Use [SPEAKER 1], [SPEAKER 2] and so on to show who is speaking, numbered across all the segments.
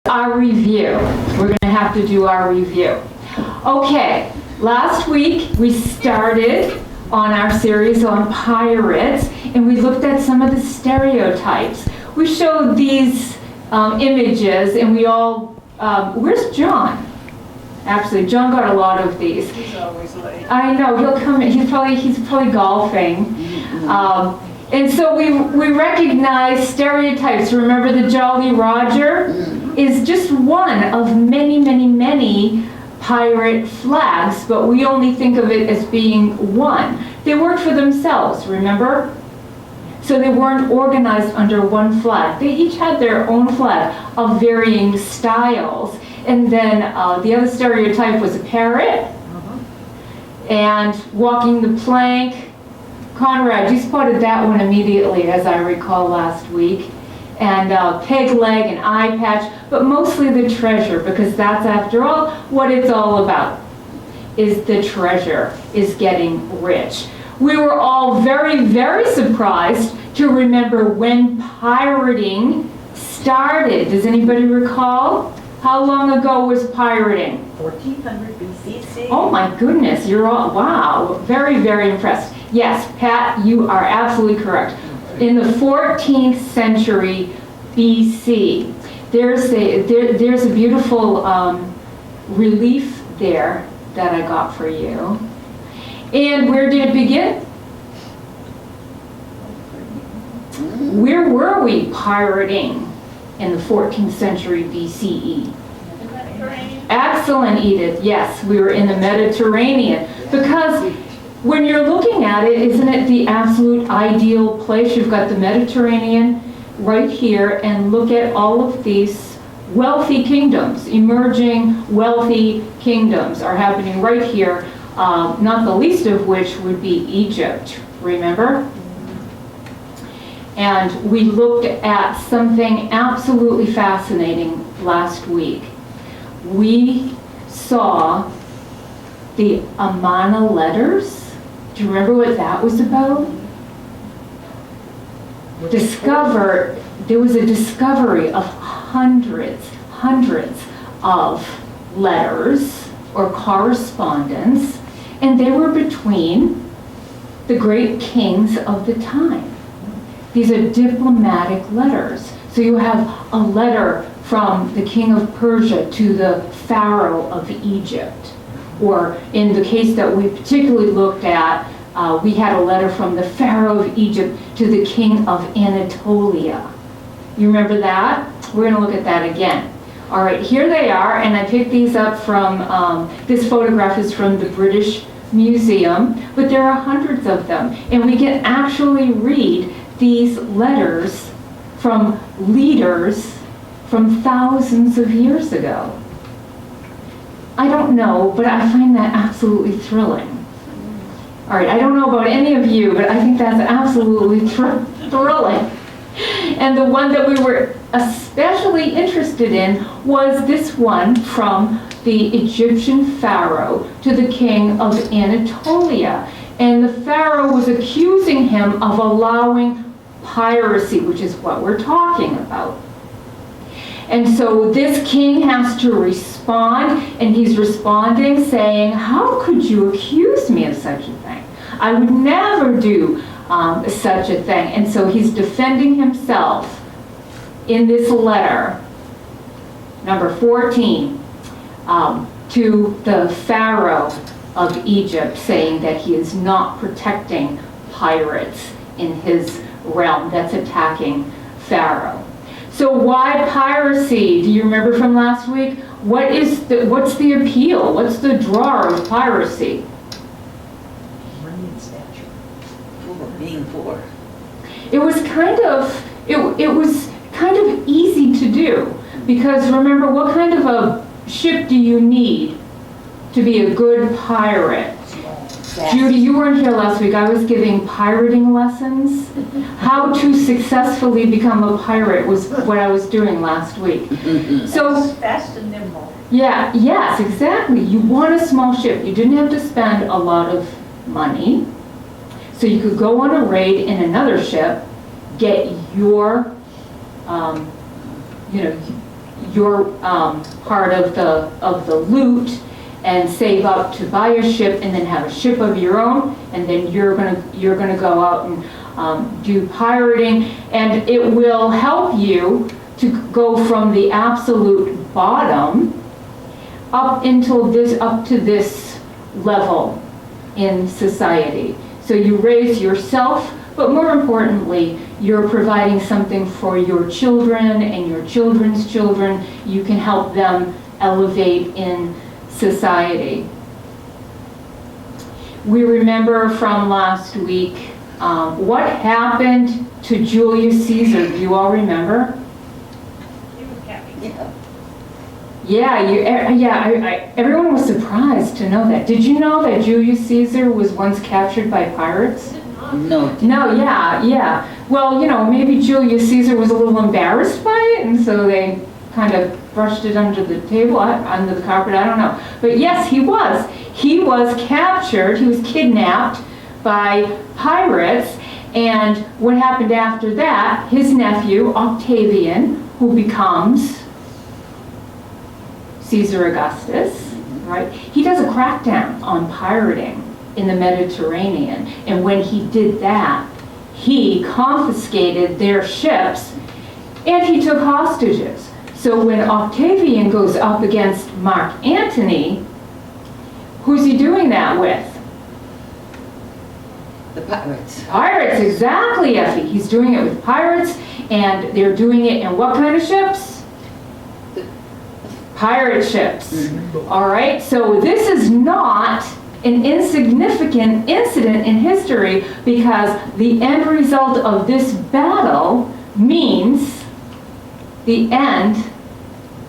[SPEAKER 1] Our review. We're going to have to do our review. Okay, last week we started on our series on pirates, and we looked at some of the stereotypes. We showed these images, and we all, where's John? Actually, John got a lot of these.
[SPEAKER 2] He's always late.
[SPEAKER 1] I know, he'll come in, he's probably golfing. And so we recognize stereotypes. Remember, the Jolly Roger is just one of many, many, many pirate flags, but we only think of it as being one. They worked for themselves, remember? So they weren't organized under one flag. They each had their own flag of varying styles. And then the other stereotype was a parrot and walking the plank. Conrad, you spotted that one immediately, as I recall last week. And peg leg and eye patch, but mostly the treasure, because that's, after all, what it's all about, is the treasure, is getting rich. We were all very, very surprised to remember when pirating started. Does anybody recall? How long ago was pirating?
[SPEAKER 2] 1400 BCC.
[SPEAKER 1] Oh my goodness, you're all, wow, very, very impressed. Yes, Pat, you are absolutely correct. In the 14th century BC, there's a beautiful relief there that I got for you. And where did it begin? Where were we pirating in the 14th century BCE? Excellent, Edith. Yes, we were in the Mediterranean. Because when you're looking at it, isn't it the absolute ideal place? You've got the Mediterranean right here, and look at all of these wealthy kingdoms, emerging wealthy kingdoms are happening right here, not the least of which would be Egypt, remember? And we looked at something absolutely fascinating last week. We saw the Amana letters. Do you remember what that was about? There was a discovery of hundreds of letters or correspondence, and they were between the great kings of the time. These are diplomatic letters. So you have a letter from the king of Persia to the Pharaoh of Egypt. Or in the case that we particularly looked at, we had a letter from the Pharaoh of Egypt to the king of Anatolia. You remember that? We're going to look at that again. All right, here they are, and I picked these up from, this photograph is from the British Museum, but there are hundreds of them. And we can actually read these letters from leaders from thousands of years ago. I don't know, but I find that absolutely thrilling. All right, I don't know about any of you, but I think that's absolutely thrilling. And the one that we were especially interested in was this one from the Egyptian Pharaoh to the king of Anatolia. And the Pharaoh was accusing him of allowing piracy, which is what we're talking about. And so this king has to respond, and he's responding saying, how could you accuse me of such a thing? I would never do such a thing. And so he's defending himself in this letter, number 14, to the Pharaoh of Egypt, saying that he is not protecting pirates in his realm that's attacking Pharaoh. So why piracy? Do you remember from last week? What's the appeal? What's the draw of piracy?
[SPEAKER 2] Money and stature. Being poor.
[SPEAKER 1] It was kind of easy to do, because remember, what kind of a ship do you need to be a good pirate? Judy, you weren't here last week. I was giving pirating lessons. How to successfully become a pirate was what I was doing last week. So
[SPEAKER 2] fast and nimble.
[SPEAKER 1] Yeah, yes, exactly. You want a small ship. You didn't have to spend a lot of money. So you could go on a raid in another ship, get your your part of the loot and save up to buy a ship and then have a ship of your own, and then you're gonna go out and do pirating, and it will help you to go from the absolute bottom up to this level in society. So you raise yourself, but more importantly, you're providing something for your children and your children's children. You can help them elevate in society. We remember from last week what happened to Julius Caesar. Do you all remember? Yeah. Everyone was surprised to know that. Did you know that Julius Caesar was once captured by pirates?
[SPEAKER 2] No.
[SPEAKER 1] No, yeah. Well, maybe Julius Caesar was a little embarrassed by it, and so they kind of brushed it under the table, under the carpet, I don't know. But yes, he was. He was captured, he was kidnapped by pirates, and what happened after that, his nephew, Octavian, who becomes Caesar Augustus, right? He does a crackdown on pirating in the Mediterranean, and when he did that, he confiscated their ships and he took hostages. So when Octavian goes up against Mark Antony, who's he doing that with?
[SPEAKER 2] The pirates.
[SPEAKER 1] Pirates, exactly, Effie. He's doing it with pirates, and they're doing it in what kind of ships? Pirate ships. Mm-hmm. All right, so this is not an insignificant incident in history, because the end result of this battle means the end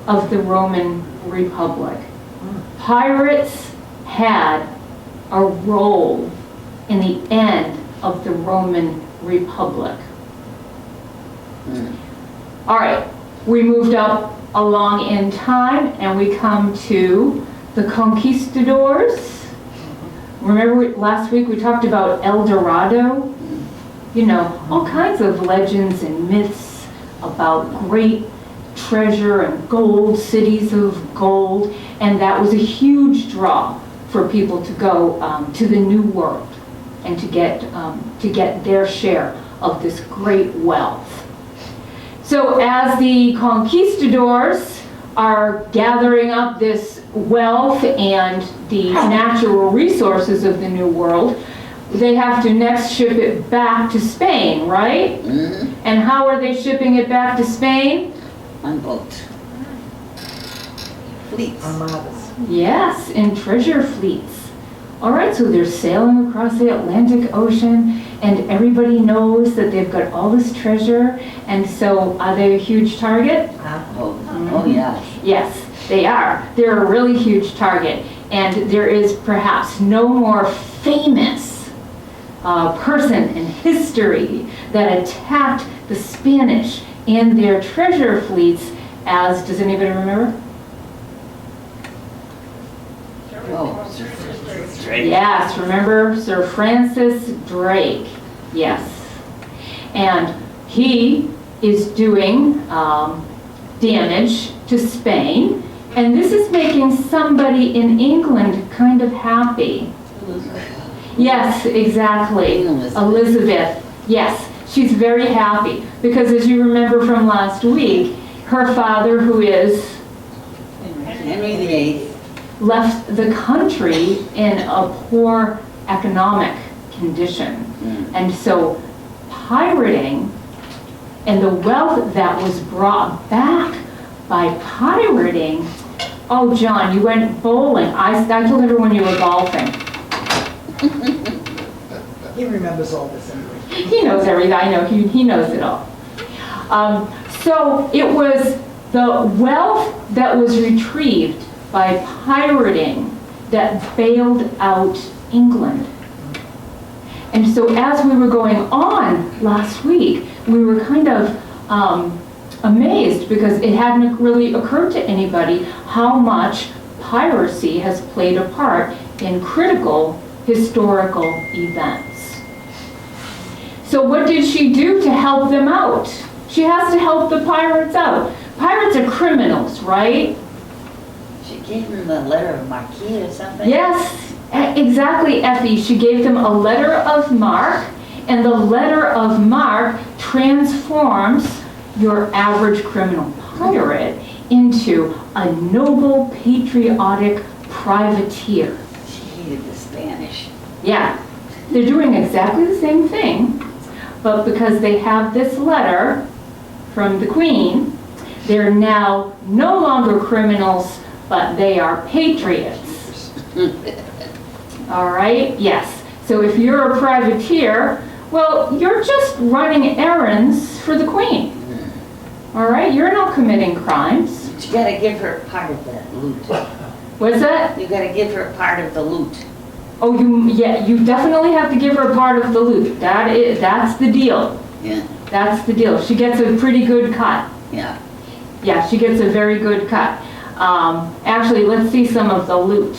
[SPEAKER 1] of the Roman Republic. Pirates had a role in the end of the Roman Republic. All right, we moved up along in time and we come to the Conquistadors. Remember last week we talked about El Dorado? All kinds of legends and myths about great treasure and gold, cities of gold, and that was a huge draw for people to go to the New World and to get their share of this great wealth. So as the conquistadors are gathering up this wealth and the natural resources of the New World, they have to next ship it back to Spain, right? Mm-hmm. And how are they shipping it back to Spain?
[SPEAKER 2] On boat. Fleets.
[SPEAKER 3] Armadas.
[SPEAKER 1] Yes, in treasure fleets. All right, so they're sailing across the Atlantic Ocean, and everybody knows that they've got all this treasure, and so are they a huge target?
[SPEAKER 2] Oh yeah.
[SPEAKER 1] Yes, they are. They're a really huge target, and there is perhaps no more famous person in history that attacked the Spanish and their treasure fleets as, does anybody remember?
[SPEAKER 2] Oh, Sir Drake.
[SPEAKER 1] Yes, remember Sir Francis Drake. Yes. And he is doing damage to Spain, and this is making somebody in England kind of happy. Yes, exactly. Elizabeth. Yes, she's very happy because, as you remember from last week, her father, who is
[SPEAKER 2] Henry VIII,
[SPEAKER 1] left the country in a poor economic condition. And so pirating and the wealth that was brought back by pirating, oh John, you went bowling. I told everyone you were golfing.
[SPEAKER 3] He remembers all this anyway.
[SPEAKER 1] He knows everything. I know he knows it all. So it was the wealth that was retrieved by pirating that bailed out England. And so as we were going on last week, we were kind of amazed because it hadn't really occurred to anybody how much piracy has played a part in critical historical events. So what did she do to help them out? She has to help the pirates out. pirates are criminals, right?
[SPEAKER 2] She gave him the letter of marque or something?
[SPEAKER 1] Yes, exactly, Effie. She gave them a letter of marque, and the letter of marque transforms your average criminal pirate into a noble, patriotic privateer.
[SPEAKER 2] She hated the Spanish.
[SPEAKER 1] Yeah, they're doing exactly the same thing, but because they have this letter from the Queen, they're now no longer criminals, but they are patriots. All right, yes. So if you're a privateer, well, you're just running errands for the Queen. All right, you're not committing crimes.
[SPEAKER 2] But you gotta give her part of that loot.
[SPEAKER 1] What's that?
[SPEAKER 2] You gotta give her part of the loot.
[SPEAKER 1] Oh, you definitely have to give her part of the loot. That's the deal.
[SPEAKER 2] Yeah,
[SPEAKER 1] That's the deal. She gets a pretty good cut.
[SPEAKER 2] yeah.
[SPEAKER 1] Yeah, she gets a very good cut. Actually, let's see some of the loot.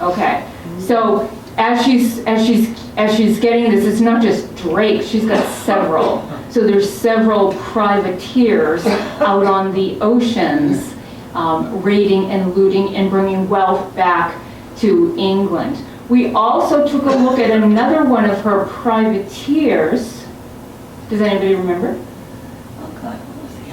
[SPEAKER 1] Okay, so as she's getting this, it's not just Drake. She's got several. So there's several privateers out on the oceans, raiding and looting and bringing wealth back to England. We also took a look at another one of her privateers. Does anybody remember?
[SPEAKER 2] Oh, God, what was the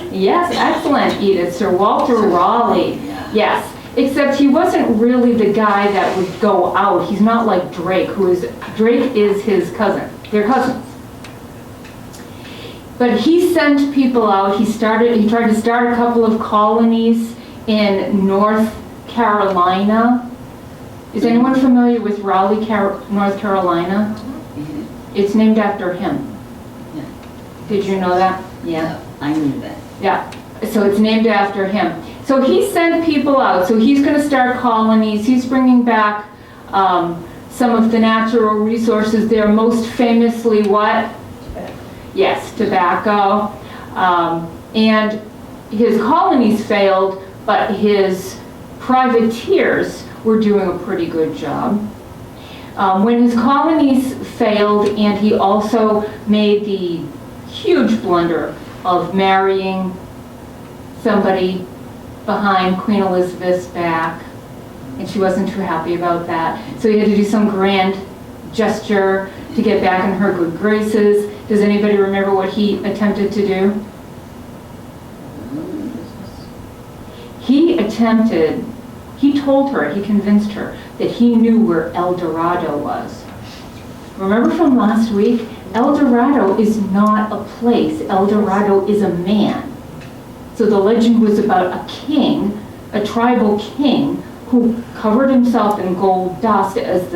[SPEAKER 2] other?
[SPEAKER 1] Yes, excellent, Edith. Sir Walter Raleigh.
[SPEAKER 2] Yeah.
[SPEAKER 1] Yes, except he wasn't really the guy that would go out. He's not like Drake, Drake is his cousin. They're cousins. But he sent people out. He tried to start a couple of colonies in North Carolina. Is anyone familiar with Raleigh, North Carolina?
[SPEAKER 2] Mhm.
[SPEAKER 1] It's named after him.
[SPEAKER 2] Yeah.
[SPEAKER 1] Did you know that?
[SPEAKER 2] Yeah, I knew that.
[SPEAKER 1] Yeah, so it's named after him. So he sent people out. So he's going to start colonies. He's bringing back some of the natural resources there. Most famously, what? Yes, tobacco. And his colonies failed, but his privateers were doing a pretty good job. When his colonies failed, and he also made the huge blunder of marrying somebody behind Queen Elizabeth's back, and she wasn't too happy about that. So he had to do some grand gesture to get back in her good graces. Does anybody remember what he attempted to do? He told her, he convinced her that he knew where El Dorado was. Remember from last week? El Dorado is not a place. El Dorado is a man. So the legend was about a king, a tribal king, who covered himself in gold dust as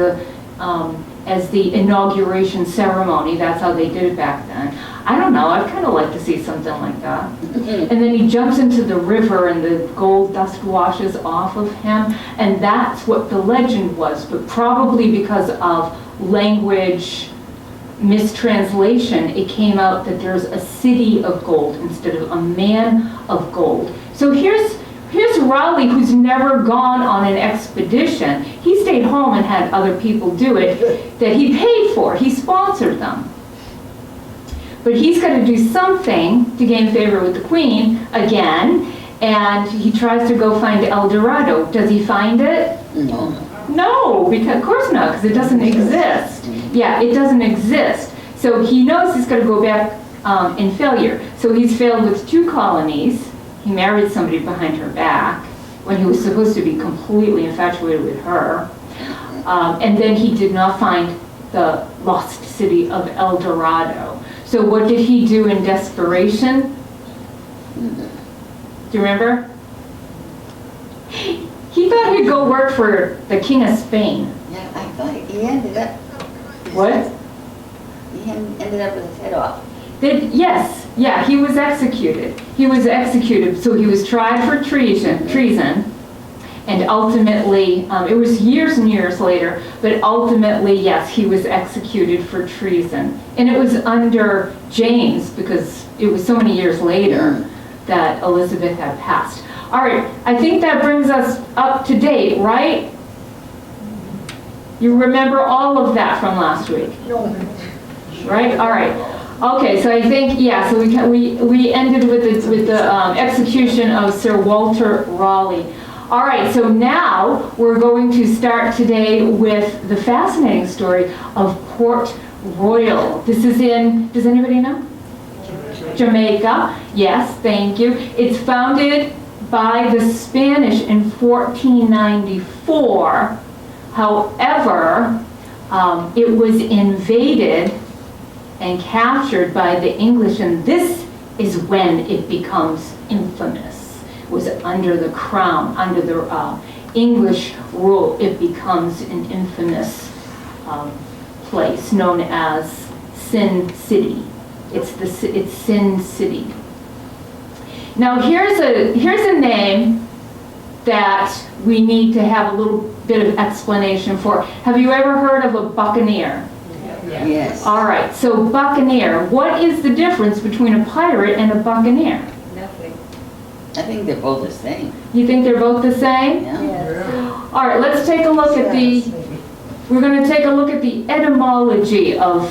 [SPEAKER 1] the inauguration ceremony. That's how they did it back then. I don't know, I'd kind of like to see something like that. And then he jumps into the river and the gold dust washes off of him, and that's what the legend was. But probably because of language mistranslation, it came out that there's a city of gold instead of a man of gold. So here's Raleigh, who's never gone on an expedition. He stayed home and had other people do it that he paid for. He sponsored them. But he's got to do something to gain favor with the Queen again, and he tries to go find El Dorado. Does he find it?
[SPEAKER 2] No.
[SPEAKER 1] No, because of course not, because it doesn't exist. Yeah, it doesn't exist. So he knows he's got to go back in failure. So he's failed with 2 colonies. He married somebody behind her back when he was supposed to be completely infatuated with her. And then he did not find the lost city of El Dorado. So what did he do in desperation? Do you remember? He thought he'd go work for the King of Spain.
[SPEAKER 2] Yeah, I thought he ended up.
[SPEAKER 1] What?
[SPEAKER 2] He ended up with his head off.
[SPEAKER 1] Yes, yeah, he was executed. He was executed, so he was tried for treason, and ultimately, it was years and years later, but ultimately, yes, he was executed for treason. And it was under James, because it was so many years later that Elizabeth had passed. All right, I think that brings us up to date, right? You remember all of that from last week?
[SPEAKER 3] No.
[SPEAKER 1] Right? All right. Okay, so I think, yeah, so we ended with the execution of Sir Walter Raleigh. All right, so now we're going to start today with the fascinating story of Port Royal. This is in, does anybody know? Jamaica. Yes, thank you. It's founded by the Spanish in 1494. However, it was invaded and captured by the English, and this is when it becomes infamous. It was under the crown, under the English rule. It becomes an infamous place known as Sin City. It's Sin City. Now here's a name that we need to have a little bit of explanation for. Have you ever heard of a buccaneer?
[SPEAKER 2] Yes.
[SPEAKER 1] All right, so buccaneer. What is the difference between a pirate and a buccaneer?
[SPEAKER 3] Nothing.
[SPEAKER 2] I think they're both the same.
[SPEAKER 1] You think they're both the same?
[SPEAKER 2] Yeah.
[SPEAKER 1] All right, let's take a look at we're going to take a look at the etymology of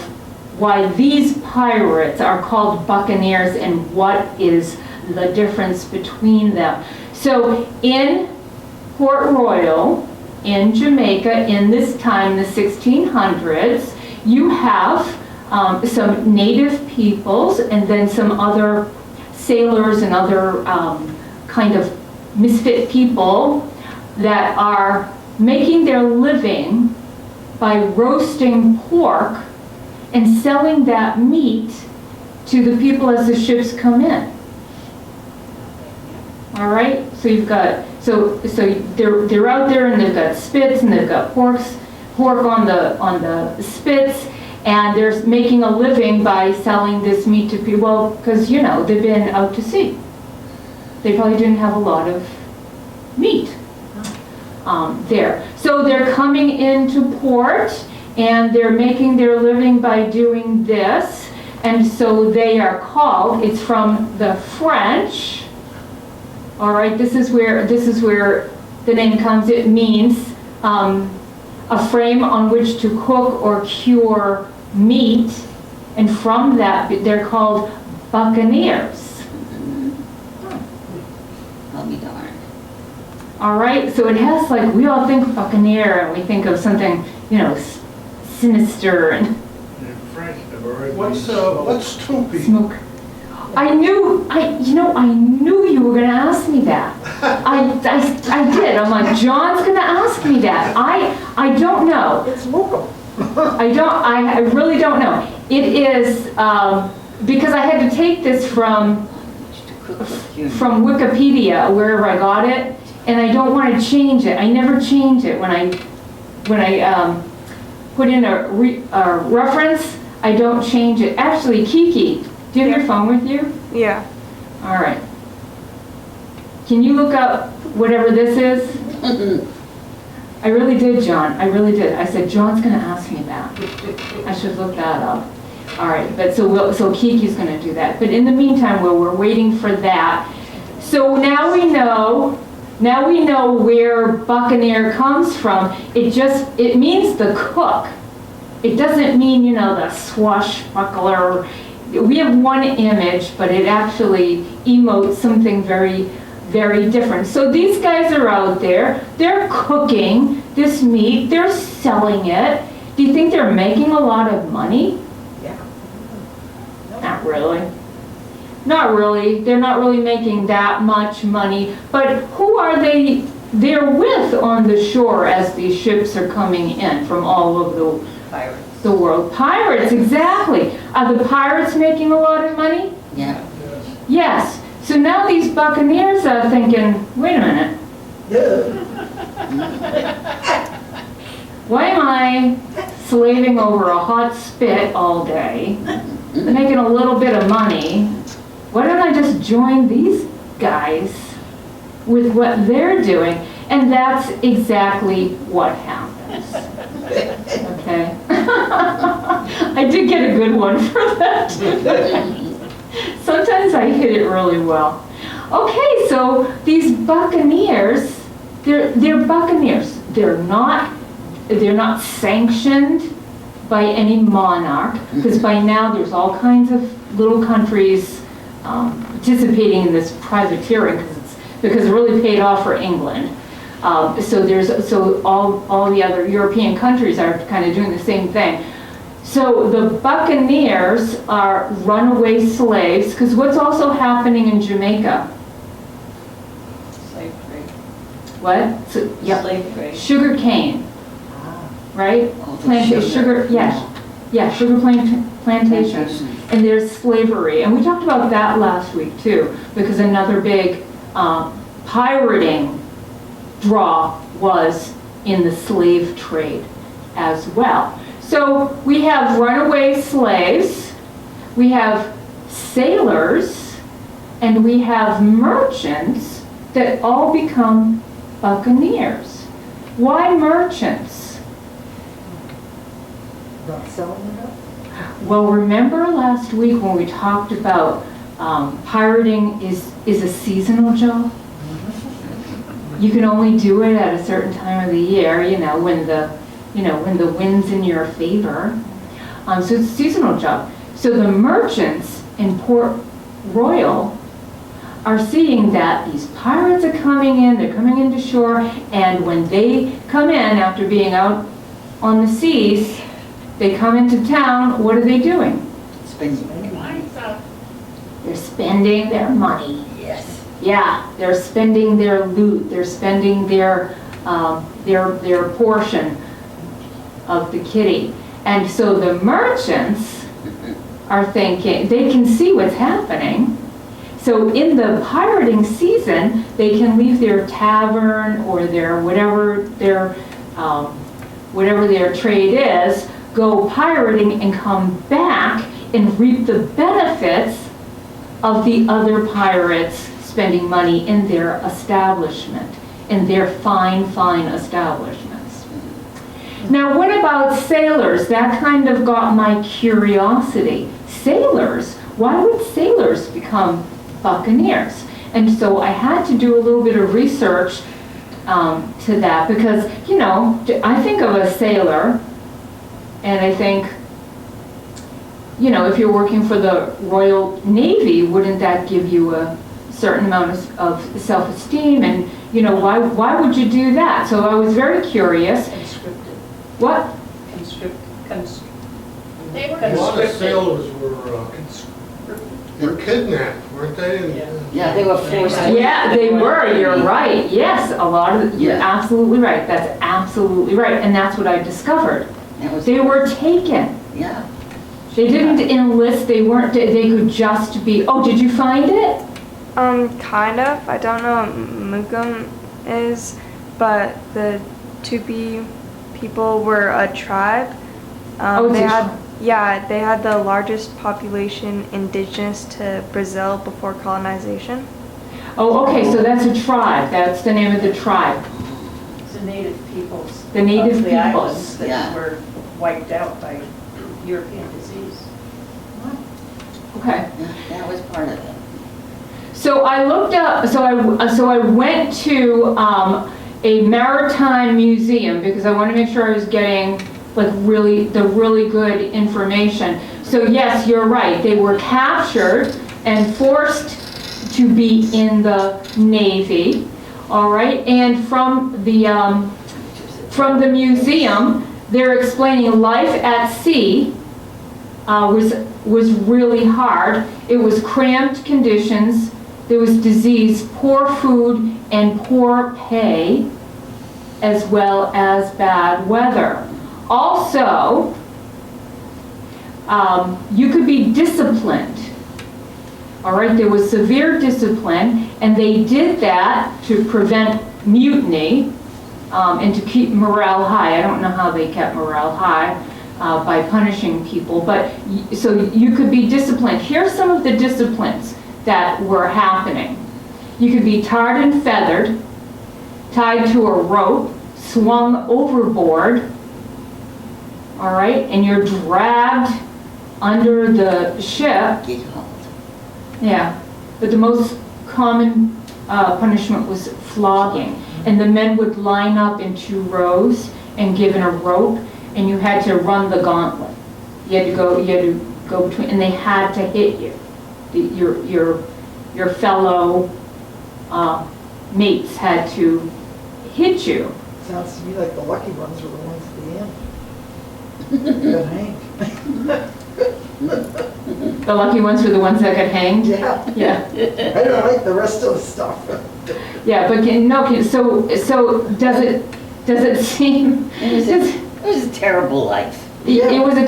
[SPEAKER 1] why these pirates are called buccaneers and what is the difference between them. So in Port Royal, in Jamaica, in this time, the 1600s, you have some native peoples and then some other sailors and other kind of misfit people that are making their living by roasting pork and selling that meat to the people as the ships come in. All right, so you've got they're out there and they've got spits and they've got pork on the spits, and they're making a living by selling this meat to people. Well, because they've been out to sea. They probably didn't have a lot of meat there. So they're coming into port and they're making their living by doing this, and so they are called. It's from the French. All right, this is where the name comes. It means a frame on which to cook or cure meat, and from that they're called buccaneers.
[SPEAKER 2] I'll be darned.
[SPEAKER 1] All right, so it has, like, we all think buccaneer and we think of something, sinister and
[SPEAKER 4] In French, the word means
[SPEAKER 5] What's toupee?
[SPEAKER 1] smoke. I knew you were going to ask me that. I did. I'm like, John's going to ask me that. I don't know.
[SPEAKER 3] It's local.
[SPEAKER 1] I really don't know. It is, because I had to take this from Wikipedia, wherever I got it, and I don't want to change it. I never change it when I put in a reference. I don't change it. Actually, Kiki, do you have your phone with you?
[SPEAKER 6] Yeah.
[SPEAKER 1] All right. Can you look up whatever this is? I really did, John. I really did. I said, John's going to ask me that. I should look that up. All right. But so Kiki's going to do that. But in the meantime, while we're waiting for that, so now we know where buccaneer comes from. It means the cook. It doesn't mean, the swashbuckler. We have one image, but it actually emotes something very, very different. So these guys are out there, they're cooking this meat, they're selling it. Do you think they're making a lot of money?
[SPEAKER 3] Yeah.
[SPEAKER 1] Not really. Not really. They're not really making that much money. But who are they? They're with on the shore as these ships are coming in from all over the world. Pirates, exactly. Are the pirates making a lot of money?
[SPEAKER 2] Yeah.
[SPEAKER 1] Yes. So now these buccaneers are thinking, wait a minute. Why am I slaving over a hot spit all day, making a little bit of money? Why don't I just join these guys with what they're doing? And that's exactly what happens. Okay. I did get a good one for that. Sometimes I hit it really well. Okay, so these buccaneers, they're buccaneers. They're not sanctioned by any monarch, because by now there's all kinds of little countries participating in this privateering because it really paid off for England. So all the other European countries are kind of doing the same thing. So the Buccaneers are runaway slaves, because what's also happening in Jamaica?
[SPEAKER 2] Slave trade.
[SPEAKER 1] What? So, yeah,
[SPEAKER 2] Slave trade.
[SPEAKER 1] sugar cane, right?
[SPEAKER 2] Oh, the sugar.
[SPEAKER 1] Sugar plantations. And there's slavery. And we talked about that last week too, because another big pirating draw was in the slave trade as well. So we have runaway slaves, we have sailors, and we have merchants that all become buccaneers. Why merchants?
[SPEAKER 3] Not selling it up?
[SPEAKER 1] Well, remember last week when we talked about pirating is a seasonal job? You can only do it at a certain time of the year, when the wind's in your favor. So it's a seasonal job. So the merchants in Port Royal are seeing that these pirates are coming in, they're coming into shore, and when they come in after being out on the seas, they come into town, what are they doing?
[SPEAKER 2] Spending money.
[SPEAKER 1] They're spending their money.
[SPEAKER 2] Yes.
[SPEAKER 1] Yeah, they're spending their loot, they're spending their portion of the kitty. And so the merchants are thinking, they can see what's happening. So in the pirating season, they can leave their tavern or their whatever their trade is, go pirating and come back and reap the benefits of the other pirates spending money in their establishment, in their fine establishments. Now, what about sailors? That kind of got my curiosity. Sailors? Why would sailors become buccaneers? And so I had to do a little bit of research to that, because, I think of a sailor, and I think, if you're working for the Royal Navy, wouldn't that give you a certain amount of self-esteem? And, why would you do that? So I was very curious.
[SPEAKER 3] Conscripted.
[SPEAKER 1] What?
[SPEAKER 3] They were
[SPEAKER 4] A lot of
[SPEAKER 3] conscripted.
[SPEAKER 4] sailors were kidnapped, weren't they?
[SPEAKER 2] Yeah, they were forced.
[SPEAKER 1] Yeah, they were, you're right. Yes, a lot of, you're absolutely right. That's absolutely right. And that's what I discovered. They were taken.
[SPEAKER 2] Yeah.
[SPEAKER 1] They didn't enlist, they could just be, oh, did you find it?
[SPEAKER 5] Kind of. I don't know what Mugam is, but the Tupi people were a tribe. They had the largest population indigenous to Brazil before colonization.
[SPEAKER 1] Oh, okay, so that's a tribe. That's the name of the tribe.
[SPEAKER 6] The native peoples.
[SPEAKER 1] The native
[SPEAKER 6] of the
[SPEAKER 1] peoples.
[SPEAKER 6] islands that were wiped out by European disease.
[SPEAKER 1] Okay.
[SPEAKER 2] That was part of it.
[SPEAKER 1] So I looked up, so I went to a maritime museum because I wanted to make sure I was getting the really good information. So yes, you're right. They were captured and forced to be in the Navy. All right, and from the museum, they're explaining life at sea was really hard. It was cramped conditions. There was disease, poor food, and poor pay, as well as bad weather. Also, you could be disciplined. All right, there was severe discipline, and they did that to prevent mutiny and to keep morale high. I don't know how they kept morale high by punishing people, but so you could be disciplined. Here's some of the disciplines that were happening. You could be tarred and feathered, tied to a rope, swung overboard, all right, and you're dragged under the ship.
[SPEAKER 2] Get hauled.
[SPEAKER 1] Yeah, but the most common punishment was flogging, and the men would line up in 2 rows and given a rope, and you had to run the gauntlet. You had to go between, and they had to hit you. Your fellow mates had to hit you.
[SPEAKER 3] Sounds to me like the lucky ones were the ones at the end. Got hanged.
[SPEAKER 1] The lucky ones were the ones that got hanged?
[SPEAKER 3] Yeah.
[SPEAKER 1] Yeah.
[SPEAKER 3] I don't like the rest of the stuff.
[SPEAKER 1] Yeah, but so does it seem?
[SPEAKER 2] It was a terrible life.
[SPEAKER 1] It was a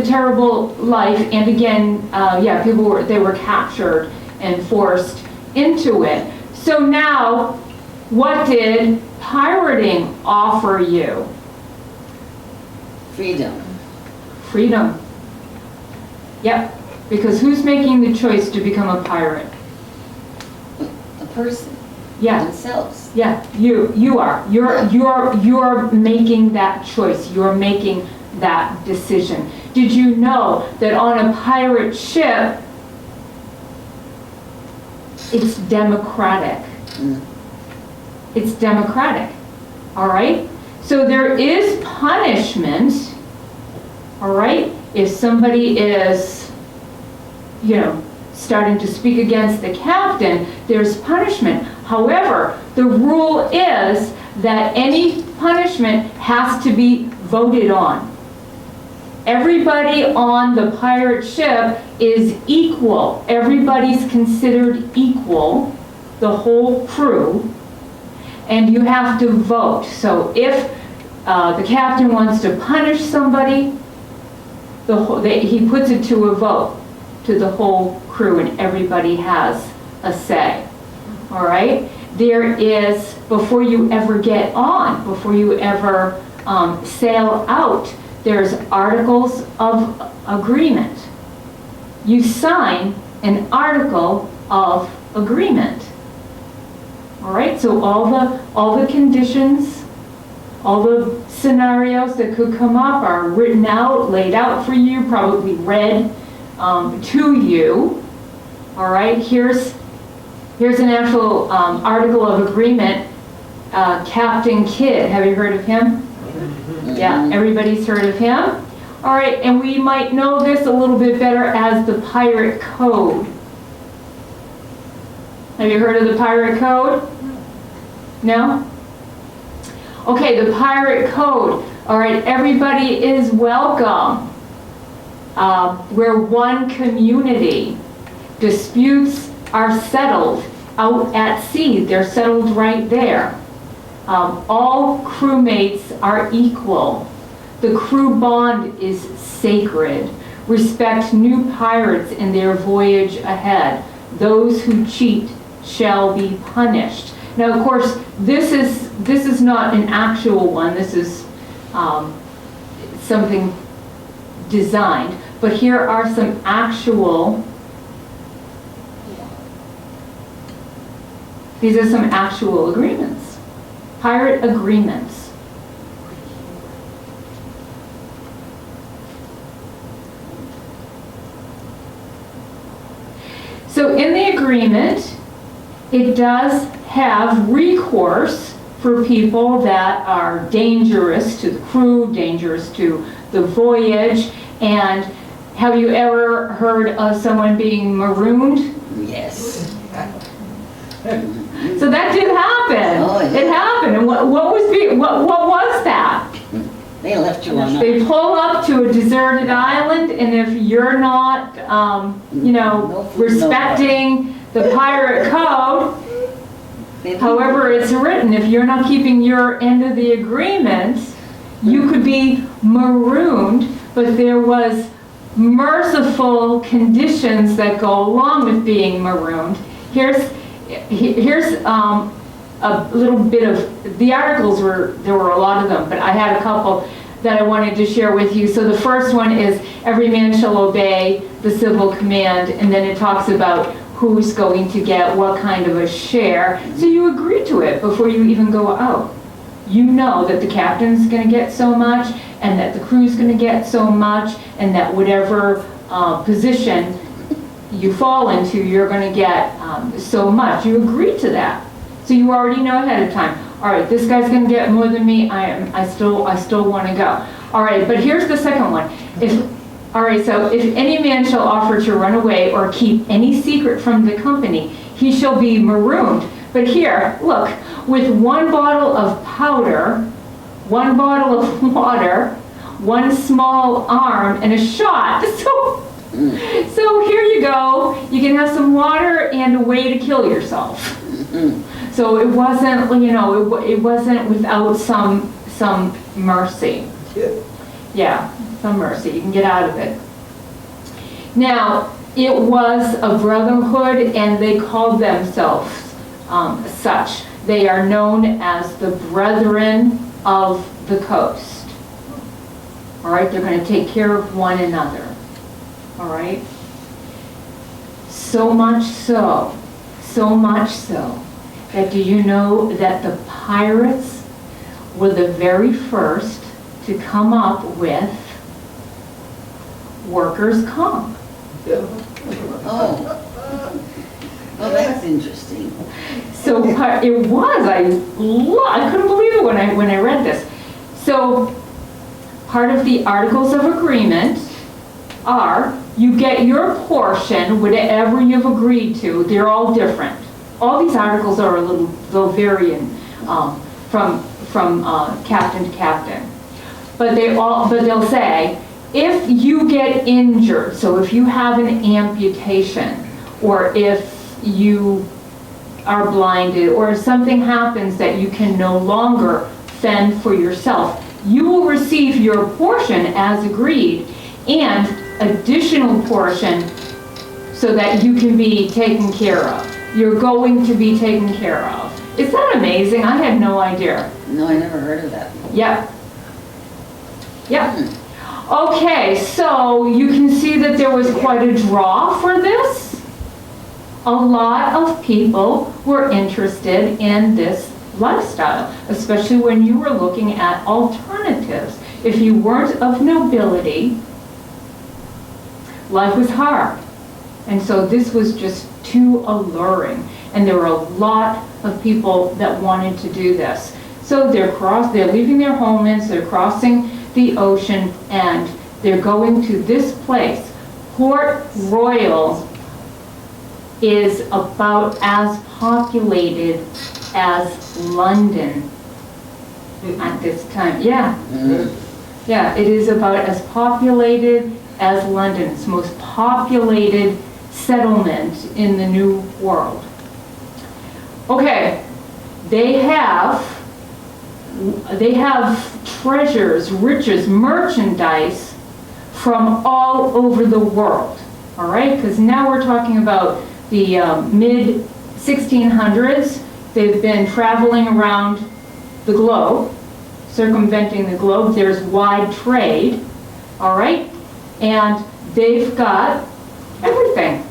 [SPEAKER 1] terrible life, and again, people were captured and forced into it. So now, what did pirating offer you?
[SPEAKER 2] Freedom.
[SPEAKER 1] Freedom. Yep, because who's making the choice to become a pirate?
[SPEAKER 2] The person.
[SPEAKER 1] Yeah.
[SPEAKER 2] Themselves.
[SPEAKER 1] Yeah, you are. You're making that choice. You're making that decision. Did you know that on a pirate ship, it's democratic? It's democratic. All right? So there is punishment. All right? If somebody is, starting to speak against the captain, there's punishment. However, the rule is that any punishment has to be voted on. Everybody on the pirate ship is equal. Everybody's considered equal, the whole crew, and you have to vote. So if the captain wants to punish somebody, he puts it to a vote to the whole crew, and everybody has a say. All right? There is, before you ever get on, before you ever sail out, there's articles of agreement. You sign an article of agreement. All right? So all the conditions, all the scenarios that could come up are written out, laid out for you, probably read to you. All right? Here's an actual article of agreement. Captain Kidd, have you heard of him? Yeah, everybody's heard of him. All right, and we might know this a little bit better as the Pirate Code. Have you heard of the Pirate Code? No? Okay, the Pirate Code. All right, everybody is welcome. We're one community. Disputes are settled out at sea. They're settled right there. All crewmates are equal. The crew bond is sacred. Respect new pirates in their voyage ahead. Those who cheat shall be punished. Now, of course, this is not an actual one. This is something designed. But here are some actual. These are some actual agreements. Pirate agreements. So in the agreement, it does have recourse for people that are dangerous to the crew, dangerous to the voyage. And have you ever heard of someone being marooned?
[SPEAKER 2] Yes.
[SPEAKER 1] So that did happen.
[SPEAKER 2] Oh, yeah.
[SPEAKER 1] It happened. And what was that?
[SPEAKER 2] They left you on
[SPEAKER 1] They pull up to a deserted island, and if you're not,
[SPEAKER 2] No food,
[SPEAKER 1] respecting the pirate code, however it's written, if you're not keeping your end of the agreement, you could be marooned. But there was merciful conditions that go along with being marooned. Here's a little bit of, the articles there were a lot of them, but I had a couple that I wanted to share with you. So the first one is, every man shall obey the civil command, and then it talks about who's going to get what kind of a share. So you agree to it before you even go out. You know that the captain's going to get so much, and that the crew's going to get so much, and that whatever position you fall into, you're going to get so much. You agree to that. So you already know ahead of time, all right, this guy's going to get more than me. I still want to go. All right, but here's the second one. All right, so if any man shall offer to run away or keep any secret from the company, he shall be marooned. But here, look, with one bottle of powder, one bottle of water, one small arm, and a shot. So here you go. You can have some water and a way to kill yourself. So it wasn't, it wasn't without some mercy. Yeah, some mercy. You can get out of it. Now, it was a brotherhood, and they called themselves such. They are known as the Brethren of the Coast. All right, they're going to take care of one another. All right? So much so, that do you know that the pirates were the very first to come up with workers' comp?
[SPEAKER 2] Oh. Well, that's interesting.
[SPEAKER 1] So it was, I couldn't believe it when I read this. So part of the Articles of Agreement are, you get your portion, whatever you've agreed to. They're all different. All these articles are a little varying from captain to captain. But they'll say, if you get injured, so if you have an amputation, or if you are blinded, or something happens that you can no longer fend for yourself, you will receive your portion as agreed, and additional portion so that you can be taken care of. You're going to be taken care of. Is that amazing? I had no idea.
[SPEAKER 2] No, I never heard of that.
[SPEAKER 1] Yep. Okay, so you can see that there was quite a draw for this. A lot of people were interested in this lifestyle, especially when you were looking at alternatives. If you weren't of nobility, life was hard. And so this was just too alluring. And there were a lot of people that wanted to do this. So they're leaving their homelands, they're crossing the ocean, and they're going to this place. Port Royal is about as populated as London at this time. Yeah. Yeah, it is about as populated as London. It's the most populated settlement in the New World. Okay, they have treasures, riches, merchandise from all over the world. All right, because now we're talking about the mid-1600s. They've been traveling around the globe, circumventing the globe. There's wide trade, all right? And they've got everything,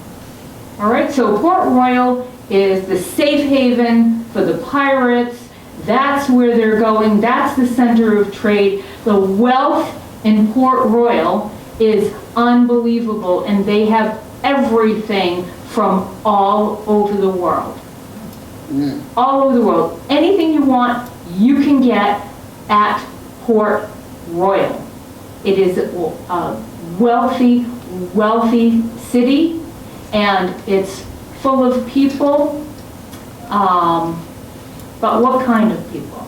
[SPEAKER 1] all right? So Port Royal is the safe haven for the pirates. That's where they're going. That's the center of trade. The wealth in Port Royal is unbelievable, and they have everything from all over the world. All over the world. Anything you want, you can get at Port Royal. It is a wealthy city, and it's full of people. But what kind of people?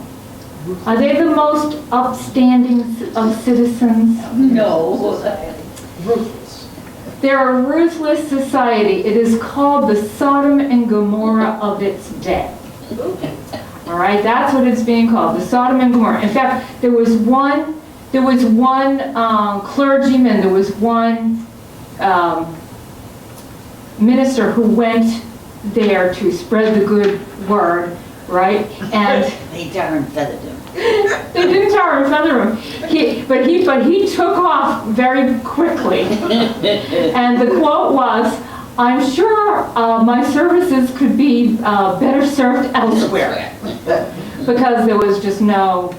[SPEAKER 1] Are they the most upstanding of citizens?
[SPEAKER 2] No.
[SPEAKER 3] Ruthless.
[SPEAKER 1] They're a ruthless society. It is called the Sodom and Gomorrah of its day. All right, that's what it's being called, the Sodom and Gomorrah. In fact, there was one clergyman, there was one minister who went there to spread the good word, right? And
[SPEAKER 2] They darn feathered him.
[SPEAKER 1] they didn't tar and feather him. But he took off very quickly. And the quote was, "I'm sure my services could be better served elsewhere." Because there was just no,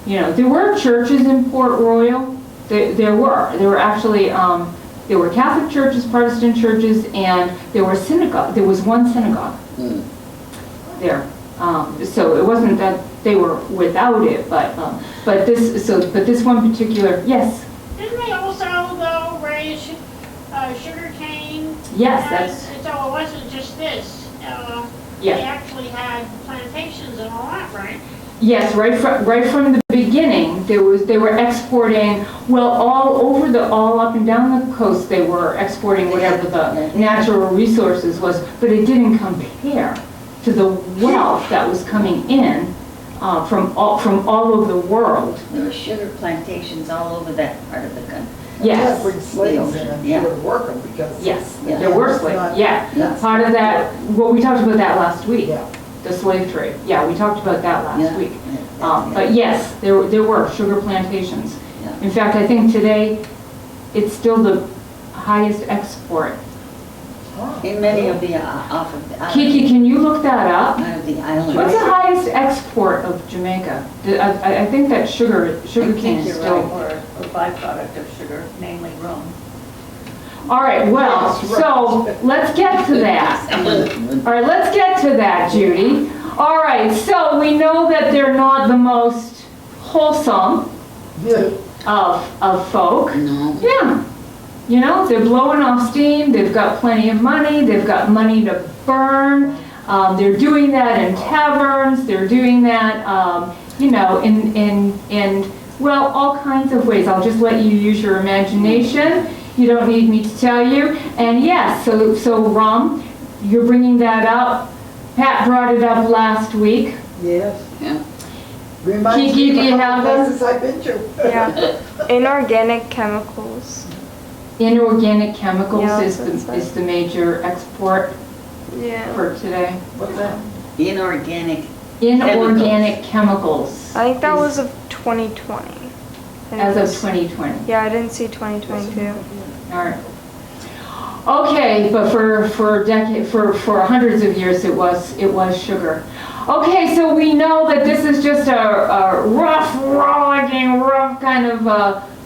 [SPEAKER 1] there were churches in Port Royal. There were actually, there were Catholic churches, Protestant churches, and there were synagogues. There was one synagogue there. So it wasn't that they were without it, but this one particular, yes,
[SPEAKER 7] Didn't they also, though, raise sugar cane?
[SPEAKER 1] yes, that's,
[SPEAKER 7] So it wasn't just this. They
[SPEAKER 1] yeah.
[SPEAKER 7] actually had plantations and all that, right?
[SPEAKER 1] Yes, right from the beginning, they were exporting, well, all up and down the coast, they were exporting whatever the natural resources was, but it didn't compare to the wealth that was coming in from all over the world.
[SPEAKER 2] There were sugar plantations all over that part of the country.
[SPEAKER 1] Yes.
[SPEAKER 3] Bring slaves in and
[SPEAKER 2] Yeah.
[SPEAKER 3] you would work them because.
[SPEAKER 1] Yes,
[SPEAKER 2] Yeah.
[SPEAKER 1] there were slaves, yeah.
[SPEAKER 2] Yeah.
[SPEAKER 1] Part of that, well, we talked about that last week,
[SPEAKER 3] Yeah.
[SPEAKER 1] the slave trade. Yeah, we talked about that last
[SPEAKER 2] Yeah.
[SPEAKER 1] week.
[SPEAKER 2] Yeah.
[SPEAKER 1] But yes, there were sugar plantations.
[SPEAKER 2] Yeah.
[SPEAKER 1] In fact, I think today, it's still the highest export.
[SPEAKER 2] In many of the, off of the islands.
[SPEAKER 1] Kiki, can you look that up?
[SPEAKER 2] Out of the islands.
[SPEAKER 1] What's the highest export of Jamaica? I think that sugar cane is
[SPEAKER 6] You're
[SPEAKER 1] still.
[SPEAKER 6] right, or a byproduct of sugar, namely rum.
[SPEAKER 1] All right, well,
[SPEAKER 3] Yes, right.
[SPEAKER 1] so let's get to that. All right, let's get to that, Judy. All right, so we know that they're not the most wholesome
[SPEAKER 3] Yeah.
[SPEAKER 1] of folk.
[SPEAKER 2] No.
[SPEAKER 1] Yeah. You know, they're blowing off steam, they've got plenty of money, they've got money to burn. They're doing that in taverns, they're doing that, you know, in, well, all kinds of ways. I'll just let you use your imagination. You don't need me to tell you. And yes, so rum, you're bringing that up. Pat brought it up last week.
[SPEAKER 3] Yes.
[SPEAKER 2] Yeah.
[SPEAKER 3] Reminds
[SPEAKER 1] Kiki,
[SPEAKER 3] me
[SPEAKER 1] do you
[SPEAKER 3] of a
[SPEAKER 1] have
[SPEAKER 3] couple
[SPEAKER 1] them?
[SPEAKER 3] places I've been to.
[SPEAKER 5] Yeah. Inorganic chemicals.
[SPEAKER 1] Inorganic chemicals
[SPEAKER 5] Yeah,
[SPEAKER 1] is
[SPEAKER 5] that's
[SPEAKER 1] the, is the major export
[SPEAKER 5] Yeah.
[SPEAKER 1] for today.
[SPEAKER 3] What's that?
[SPEAKER 2] Inorganic.
[SPEAKER 1] Inorganic chemicals.
[SPEAKER 5] I think that
[SPEAKER 1] is-
[SPEAKER 5] was of 2020. I
[SPEAKER 1] As
[SPEAKER 5] didn't
[SPEAKER 1] of
[SPEAKER 5] s-
[SPEAKER 1] 2020.
[SPEAKER 5] Yeah, I didn't see 2022.
[SPEAKER 1] All right. Okay, but for hundreds of years it was sugar. Okay, so we know that this is just a rough, rollicking, rough kind of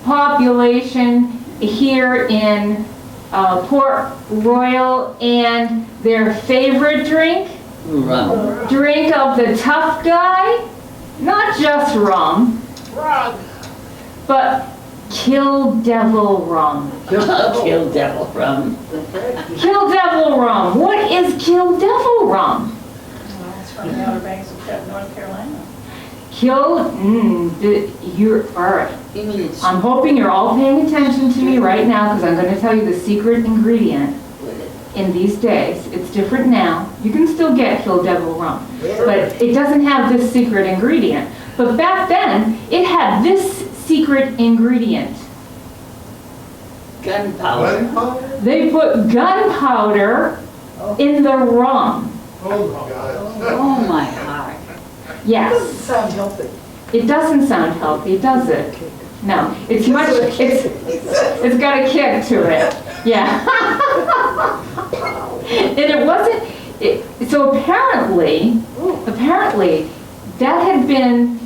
[SPEAKER 1] population here in Port Royal, and their favorite drink
[SPEAKER 2] Rum.
[SPEAKER 1] of the tough guy, not just rum,
[SPEAKER 7] Rug.
[SPEAKER 1] but Kill Devil rum.
[SPEAKER 2] Kill devil rum.
[SPEAKER 1] Kill Devil rum. What is Kill Devil rum?
[SPEAKER 6] Well, it's from the Outer Banks of North Carolina.
[SPEAKER 1] You're, all right.
[SPEAKER 2] You mean it's
[SPEAKER 1] I'm hoping you're all paying attention to me right now, because I'm going to tell you the secret ingredient in these days. It's different now. You can still get Kill Devil rum, but it doesn't have this secret ingredient. But back then, it had this secret ingredient.
[SPEAKER 2] gunpowder.
[SPEAKER 4] Gunpowder?
[SPEAKER 1] They put gunpowder in the rum.
[SPEAKER 4] Oh, God.
[SPEAKER 2] Oh, my heart.
[SPEAKER 3] Doesn't
[SPEAKER 1] Yes.
[SPEAKER 3] sound healthy.
[SPEAKER 1] It doesn't sound healthy, does it? No. It's much, it's got a kick to it. Yeah. And it wasn't, so apparently, that had been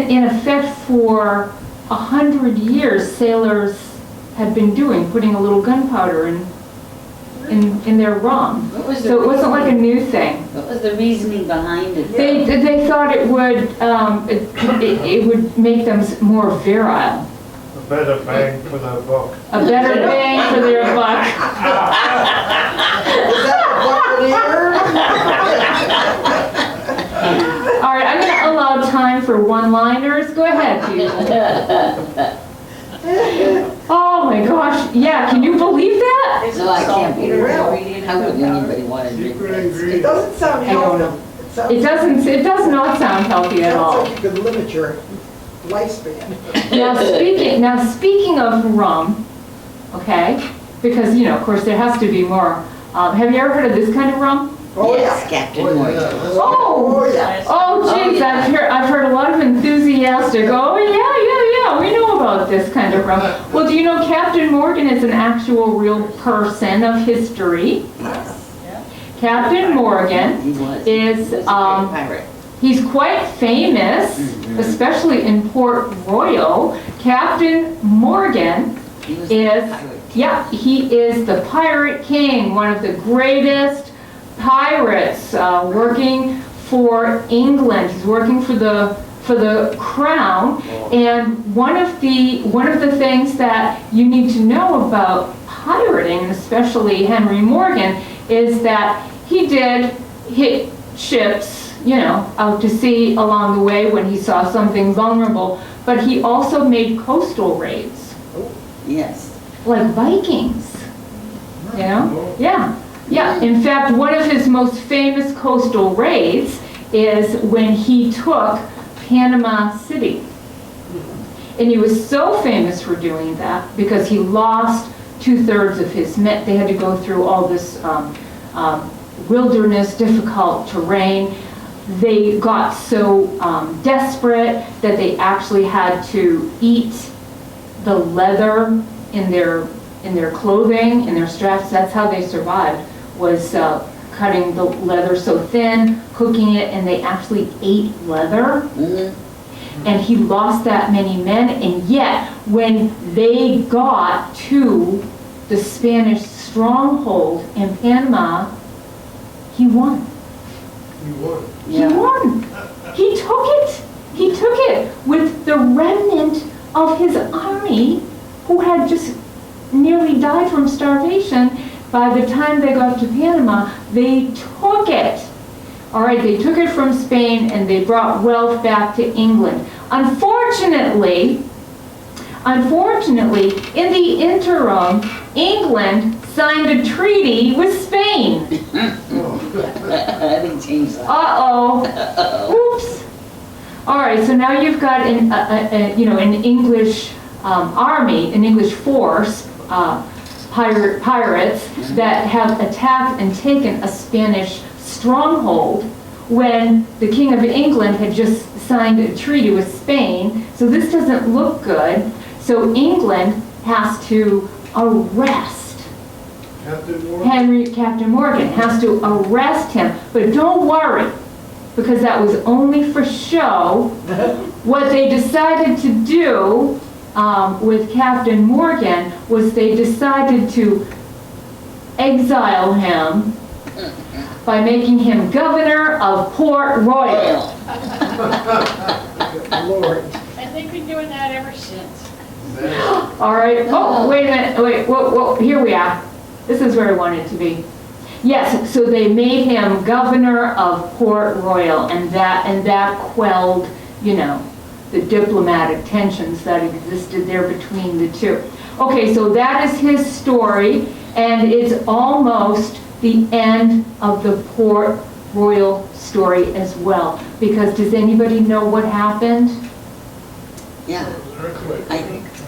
[SPEAKER 1] in effect for 100 years. Sailors had been putting a little gunpowder in their rum.
[SPEAKER 2] What was the
[SPEAKER 1] So it wasn't like a
[SPEAKER 2] reasoning?
[SPEAKER 1] new thing.
[SPEAKER 2] What was the reasoning behind it?
[SPEAKER 1] They thought it would make them more virile.
[SPEAKER 4] A better bang for the buck.
[SPEAKER 1] A better bang for their buck.
[SPEAKER 3] Is that the
[SPEAKER 1] All right, I'm going to allow time for one-liners. Go ahead, people. Oh my gosh, yeah, can you believe that?
[SPEAKER 6] Is
[SPEAKER 2] No, I
[SPEAKER 6] it
[SPEAKER 2] can't believe
[SPEAKER 6] saltpeter
[SPEAKER 3] it.
[SPEAKER 6] ingredient in
[SPEAKER 2] How would
[SPEAKER 6] gunpowder?
[SPEAKER 2] anybody want to drink
[SPEAKER 4] Secret
[SPEAKER 2] that?
[SPEAKER 3] It
[SPEAKER 4] ingredient.
[SPEAKER 3] doesn't sound
[SPEAKER 1] I don't
[SPEAKER 3] healthy.
[SPEAKER 1] know. It does not sound healthy at all.
[SPEAKER 3] Sounds like you could limit your lifespan.
[SPEAKER 1] Now speaking of rum, okay, because, you know, of course, there has to be more. Have you ever heard of this kind of rum?
[SPEAKER 3] Oh,
[SPEAKER 2] Yes,
[SPEAKER 3] yeah.
[SPEAKER 2] Captain
[SPEAKER 4] Oh,
[SPEAKER 2] Morgan.
[SPEAKER 4] yeah.
[SPEAKER 1] Oh!
[SPEAKER 3] Oh, yeah.
[SPEAKER 1] Oh, geez, I've heard a lot of enthusiastic, oh, yeah, we know about this kind of rum. Well, do you know Captain Morgan is an actual real person of history?
[SPEAKER 6] Yeah.
[SPEAKER 1] Captain Morgan
[SPEAKER 2] He was.
[SPEAKER 1] is,
[SPEAKER 2] He was a great pirate.
[SPEAKER 1] he's quite famous, especially in Port Royal. Captain Morgan
[SPEAKER 2] He was a
[SPEAKER 1] is,
[SPEAKER 2] pirate.
[SPEAKER 1] yeah, he is the Pirate King, one of the greatest pirates, working for England. He's working for the crown. And one of the things that you need to know about pirating, especially Henry Morgan, is that he did hit ships, out to sea along the way when he saw something vulnerable, but he also made coastal raids,
[SPEAKER 2] Yes.
[SPEAKER 1] like Vikings, Yeah. In fact, one of his most famous coastal raids is when he took Panama City. And he was so famous for doing that because he lost 2/3 of his men. They had to go through all this wilderness, difficult terrain. They got so desperate that they actually had to eat the leather in their clothing, in their straps. That's how they survived, was cutting the leather so thin, cooking it, and they actually ate leather. And he lost that many men, and yet when they got to the Spanish stronghold in Panama, he won.
[SPEAKER 4] You would.
[SPEAKER 1] He won. He took it. He took it with the remnant of his army, who had just nearly died from starvation. By the time they got to Panama, they took it. All right, they took it from Spain and they brought wealth back to England. Unfortunately, in the interim, England signed a treaty with Spain.
[SPEAKER 2] I didn't change that.
[SPEAKER 1] Uh-oh. Oops. All right, so now you've got an English army, an English force, pirates that have attacked and taken a Spanish stronghold when the King of England had just signed a treaty with Spain. So this doesn't look good. So England has to arrest Captain Morgan has to arrest him. But don't worry, because that was only for show. What they decided to do with Captain Morgan was they decided to exile him by making him governor of Port Royal.
[SPEAKER 3] Lord.
[SPEAKER 7] And they've been doing that ever since.
[SPEAKER 1] All right. Oh, wait a minute. Wait. Whoa. Here we are. This is where I wanted to be. Yes. So they made him governor of Port Royal, and that quelled, the diplomatic tensions that existed there between the two. Okay. So that is his story, and it's almost the end of the Port Royal story as well. Because does anybody know what happened?
[SPEAKER 2] Yeah.
[SPEAKER 4] Earthquake.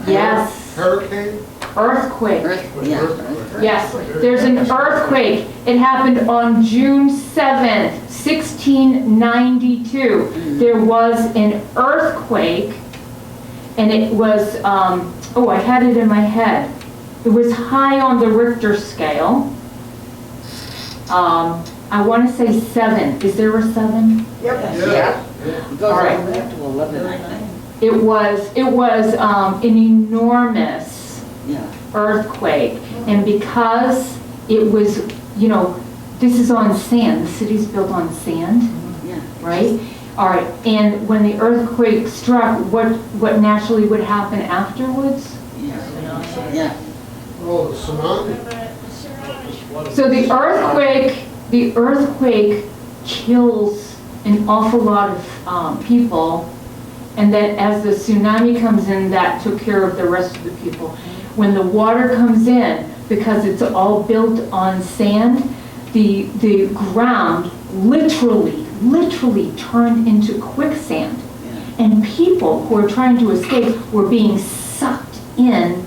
[SPEAKER 1] Yes.
[SPEAKER 4] Hurricane?
[SPEAKER 1] Earthquake.
[SPEAKER 2] Yeah.
[SPEAKER 1] Yes, there's an earthquake. It happened on June 7th, 1692. There was an earthquake, and it was, I had it in my head. It was high on the Richter scale. I want to say 7. Is there a 7?
[SPEAKER 3] Yep.
[SPEAKER 2] Yeah. It goes all
[SPEAKER 1] All right.
[SPEAKER 2] the way up to 11, I think.
[SPEAKER 1] It was an enormous
[SPEAKER 2] Yeah.
[SPEAKER 1] earthquake, and because it was, this is on sand, the city's built on sand,
[SPEAKER 2] Yeah.
[SPEAKER 1] right? All right, and when the earthquake struck, what naturally would happen afterwards?
[SPEAKER 2] Yeah. Yeah.
[SPEAKER 4] Oh, the tsunami?
[SPEAKER 1] So the earthquake kills an awful lot of people, and then as the tsunami comes in, that took care of the rest of the people. When the water comes in, because it's all built on sand, the ground literally turned into quicksand. And people who were trying to escape were being sucked in.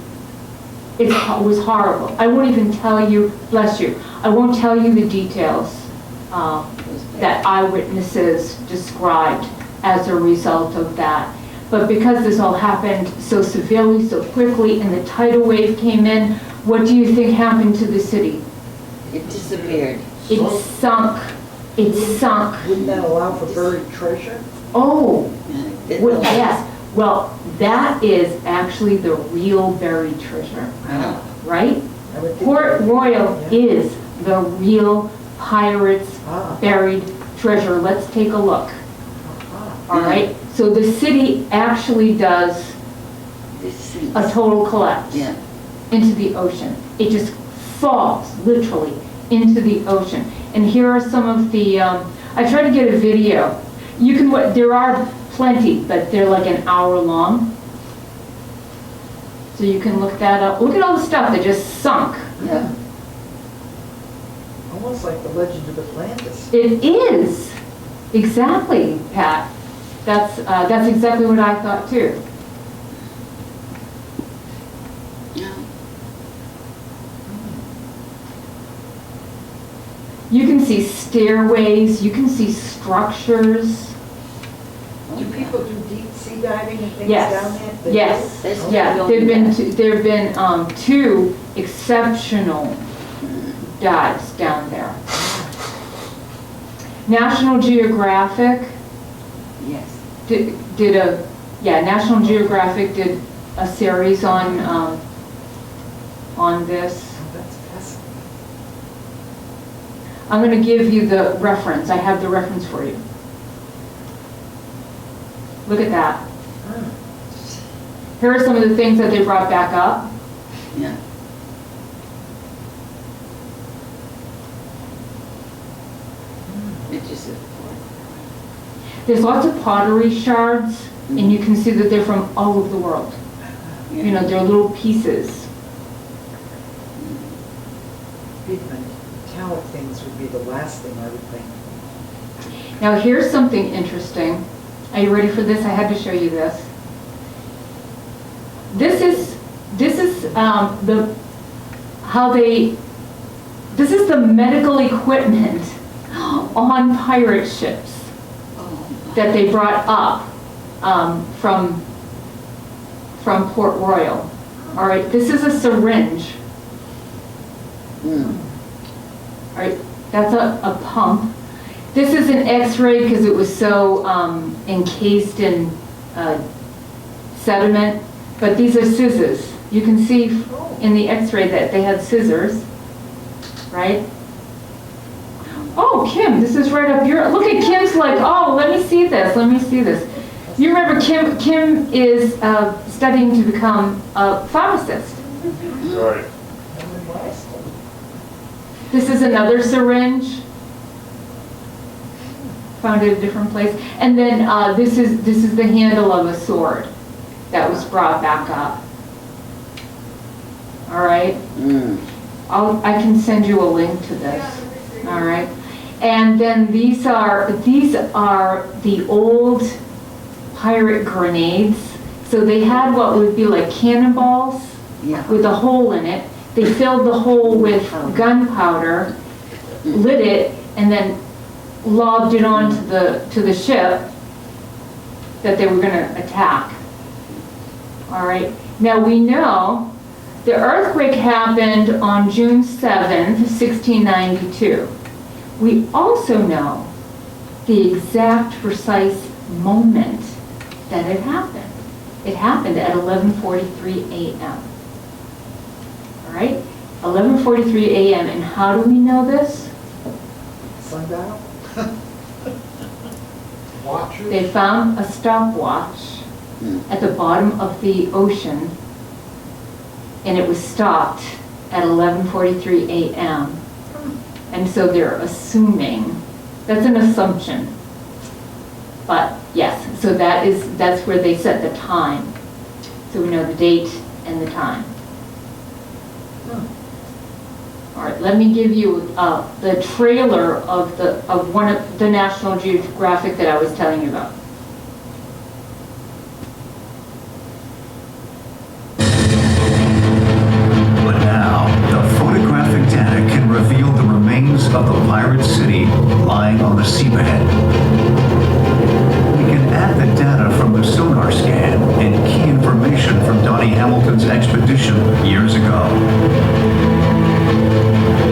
[SPEAKER 1] It was horrible. I won't even tell you, bless you, I won't tell you the details that eyewitnesses described as a result of that. But because this all happened so severely, so quickly, and the tidal wave came in, what do you think happened to the city?
[SPEAKER 2] It disappeared.
[SPEAKER 1] It sunk. It sunk.
[SPEAKER 3] Wouldn't that allow for buried treasure?
[SPEAKER 1] Oh,
[SPEAKER 2] Yeah.
[SPEAKER 1] well, yes. Well, that is actually the real buried treasure,
[SPEAKER 2] Wow.
[SPEAKER 1] right?
[SPEAKER 3] I would think
[SPEAKER 1] Port
[SPEAKER 3] that-
[SPEAKER 1] Royal
[SPEAKER 3] Yeah.
[SPEAKER 1] is the real pirates
[SPEAKER 3] Ah.
[SPEAKER 1] buried treasure. Let's take a look. All right? So the city actually does
[SPEAKER 2] This seems.
[SPEAKER 1] a total collapse
[SPEAKER 2] Yeah.
[SPEAKER 1] into the ocean. It just falls, literally, into the ocean. And here are some of the, I tried to get a video. You can, there are plenty, but they're like an hour long. So you can look that up. Look at all the stuff that just sunk.
[SPEAKER 2] Yeah.
[SPEAKER 3] Almost like the legend of Atlantis.
[SPEAKER 1] It is. Exactly, Pat. That's exactly what I thought too.
[SPEAKER 2] Yeah.
[SPEAKER 1] You can see stairways, you can see structures.
[SPEAKER 3] Do people do deep sea diving and things
[SPEAKER 1] Yes.
[SPEAKER 3] down there? They
[SPEAKER 1] Yes.
[SPEAKER 2] They still
[SPEAKER 1] Yeah,
[SPEAKER 2] don't
[SPEAKER 1] there've
[SPEAKER 2] do
[SPEAKER 1] been,
[SPEAKER 2] that.
[SPEAKER 1] there've been 2 exceptional dives down there. National Geographic
[SPEAKER 2] Yes.
[SPEAKER 1] did National Geographic did a series on this.
[SPEAKER 3] Oh, that's fascinating.
[SPEAKER 1] I'm going to give you the reference. I have the reference for you. Look at that.
[SPEAKER 3] Ah.
[SPEAKER 1] Here are some of the things that they brought back up.
[SPEAKER 2] Yeah. It just is.
[SPEAKER 1] There's lots of pottery shards, and you can see that they're from all over the world. You know, they're little pieces.
[SPEAKER 3] Big metallic things would be the last thing I would think.
[SPEAKER 1] Now here's something interesting. Are you ready for this? I had to show you this. This is the medical equipment on pirate ships that they brought up from Port Royal. All right, this is a syringe.
[SPEAKER 2] Mm.
[SPEAKER 1] All right, that's a pump. This is an X-ray because it was so encased in sediment, but these are scissors. You can see in the X-ray that they had scissors, right? Oh, Kim, this is right up your, look at Kim's like, oh, let me see this, let me see this. You remember Kim is studying to become a pharmacist.
[SPEAKER 4] Right.
[SPEAKER 1] This is another syringe. Found it a different place. And then this is the handle of a sword that was brought back up. All right.
[SPEAKER 2] Mm.
[SPEAKER 1] I can send you a link to this. All right. And then these are the old pirate grenades. So they had what would be like cannonballs
[SPEAKER 2] Yeah.
[SPEAKER 1] with a hole in it. They filled the hole with gunpowder, lit it, and then lobbed it onto the ship that they were going to attack. All right. Now we know the earthquake happened on June 7th, 1692. We also know the exact precise moment that it happened. It happened at 11:43 a.m. All right? 11:43 a.m. And how do we know this?
[SPEAKER 3] Sundial?
[SPEAKER 4] Watches?
[SPEAKER 1] They found a stopwatch at the bottom of the ocean, and it was stopped at 11:43 a.m. And so they're assuming, that's an assumption. But yes, so that's where they set the time. So we know the date and the time. All right, let me give you the trailer of one of the National Geographic that I was telling you about.
[SPEAKER 8] But now, the photographic data can reveal the remains of the pirate city lying on the seabed. We can add the data from the sonar scan and key information from Donnie Hamilton's expedition years ago.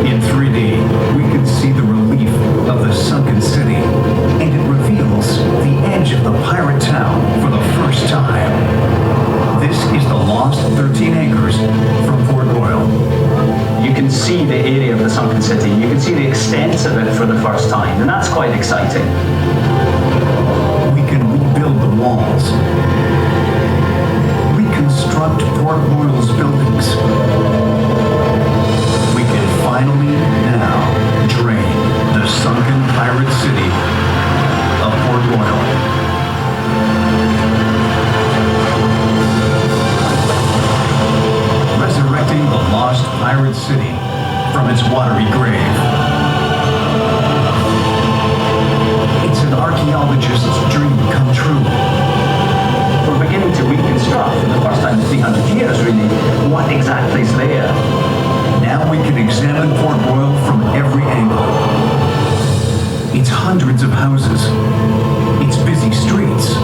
[SPEAKER 8] In 3D, we can see the relief of the sunken city, and it reveals the edge of the pirate town for the first time. This is the lost 13 acres from Port Royal.
[SPEAKER 9] you can see the area of the sunken city. You can see the extent of it for the first time, and that's quite exciting.
[SPEAKER 8] We can rebuild the walls, reconstruct Port Royal's buildings. We can finally now drain the sunken pirate city of Port Royal. Resurrecting the lost pirate city from its watery grave. It's an archaeologist's dream come true.
[SPEAKER 9] We're beginning to reconstruct for the first time in 300 years, really, what exactly is there.
[SPEAKER 8] Now we can examine Port Royal from every angle. Its hundreds of houses, its busy streets,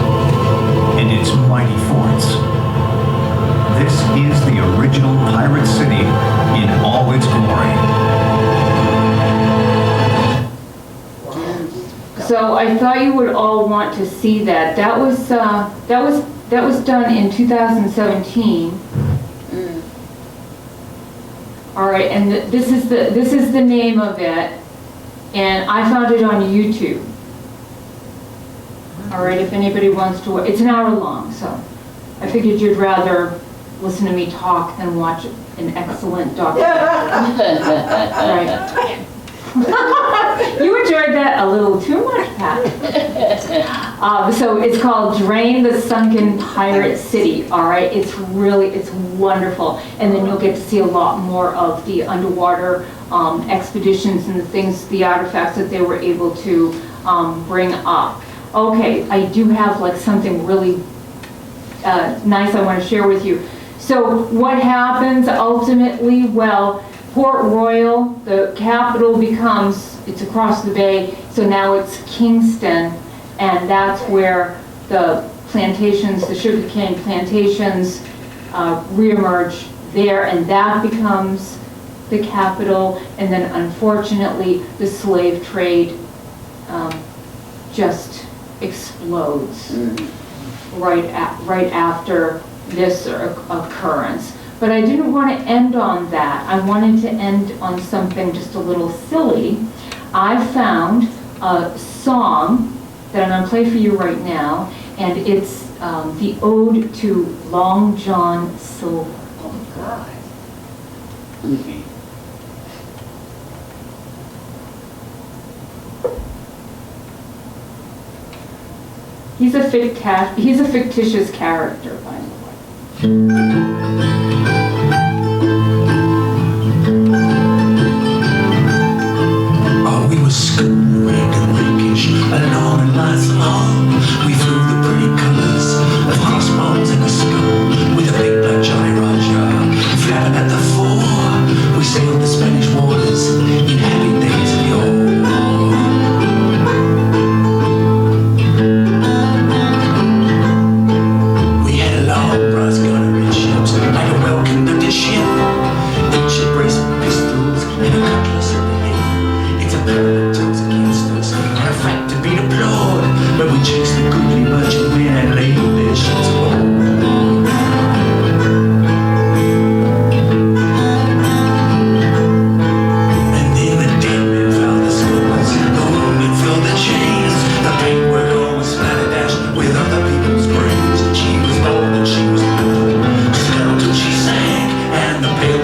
[SPEAKER 8] and its mighty forts. This is the original pirate city in all its glory.
[SPEAKER 1] So I thought you would all want to see that. That was done in 2017. All right, and this is the name of it, and I found it on YouTube. All right, if anybody wants to, it's an hour long, so I figured you'd rather listen to me talk than watch an excellent documentary. Right. You enjoyed that a little too much, Pat. So it's called Drain the Sunken Pirate City, all right? It's wonderful. And then you'll get to see a lot more of the underwater expeditions and the things, the artifacts that they were able to bring up. Okay, I do have like something really nice I want to share with you. So what happens ultimately? Well, Port Royal, the capital it's across the bay, so now it's Kingston, and that's where the plantations, the sugarcane plantations reemerge there, and that becomes the capital, and then unfortunately the slave trade just explodes right after this occurrence. But I didn't want to end on that. I wanted to end on something just a little silly. I found a song that I'm going to play for you right now, and it's the Ode to Long John Silver.
[SPEAKER 2] Oh, God.
[SPEAKER 1] He's a fictitious character, by the way.
[SPEAKER 10] We were scooting and rakish, along and lights long. We threw the pretty colors of crossbones and a skull with a big black Jolly Roger flapping at the fore. We sailed the Spanish waters in happy days of yore. We had a long brass gunnery ships like a well-conducted ship. Each had braced pistols and a cutlass in the head. It's a permanent toes against us, and a fact to be deplored. But we chased the goodly merchantmen and laid their ships aboard. And then the dead men found the scores, the wounded filled the chains. The paintwork all was splattered with other people's brains. She was born and she was born, scuttled till she sank, and the pale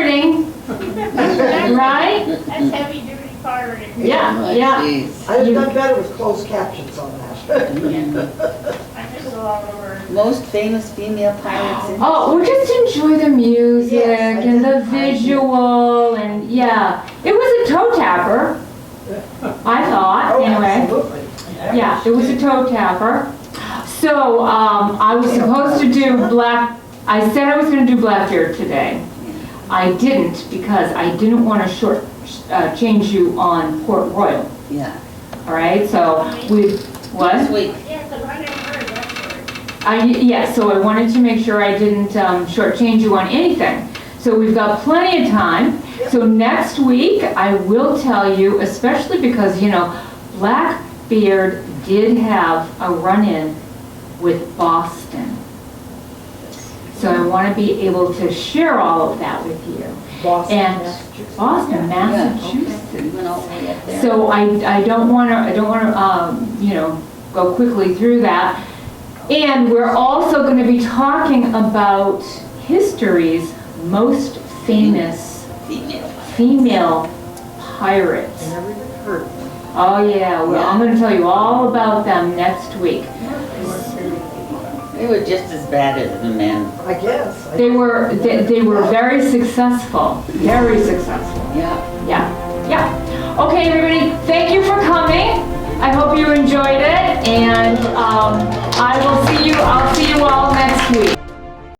[SPEAKER 1] pirating, right?
[SPEAKER 7] That's heavy duty pirating.
[SPEAKER 1] Yeah, yeah.
[SPEAKER 2] Jeez.
[SPEAKER 3] I'd have done better with closed captions on that.
[SPEAKER 7] I miss a lot of words.
[SPEAKER 2] Most famous female pirates in
[SPEAKER 1] Oh, we just enjoy the music
[SPEAKER 3] Yes, I
[SPEAKER 1] and the
[SPEAKER 3] did.
[SPEAKER 1] visual and yeah. It was a toe tapper, I thought,
[SPEAKER 3] Oh,
[SPEAKER 1] anyway.
[SPEAKER 3] absolutely.
[SPEAKER 1] Yeah, it was a toe tapper. So, I was supposed to do I said I was gonna do Blackbeard today. I didn't because I didn't want to change you on Port Royal,
[SPEAKER 2] Yeah.
[SPEAKER 1] all right? So,
[SPEAKER 2] This
[SPEAKER 1] what?
[SPEAKER 2] week.
[SPEAKER 7] Yeah, because I never heard that story.
[SPEAKER 1] Yeah, so I wanted to make sure I didn't shortchange you on anything. So we've got plenty of time. So next week, I will tell you, especially because, Blackbeard did have a run-in with Boston. So I want to be able to share all of that with you.
[SPEAKER 3] Boston,
[SPEAKER 1] And
[SPEAKER 3] Massachusetts.
[SPEAKER 1] Boston,
[SPEAKER 2] Yeah, okay.
[SPEAKER 1] Massachusetts.
[SPEAKER 2] We went all the way up there.
[SPEAKER 1] So I don't want to, go quickly through that. And we're also going to be talking about history's most famous
[SPEAKER 2] Female.
[SPEAKER 1] female pirates.
[SPEAKER 3] Never even heard of them.
[SPEAKER 1] Oh yeah, well, I'm going to tell you all about them next week.
[SPEAKER 2] They were just as bad as the men.
[SPEAKER 3] I guess.
[SPEAKER 1] They were very successful, very successful.
[SPEAKER 2] Yeah.
[SPEAKER 1] Yeah, yeah. Okay, everybody, thank you for coming. I hope you enjoyed it, and I'll see you all next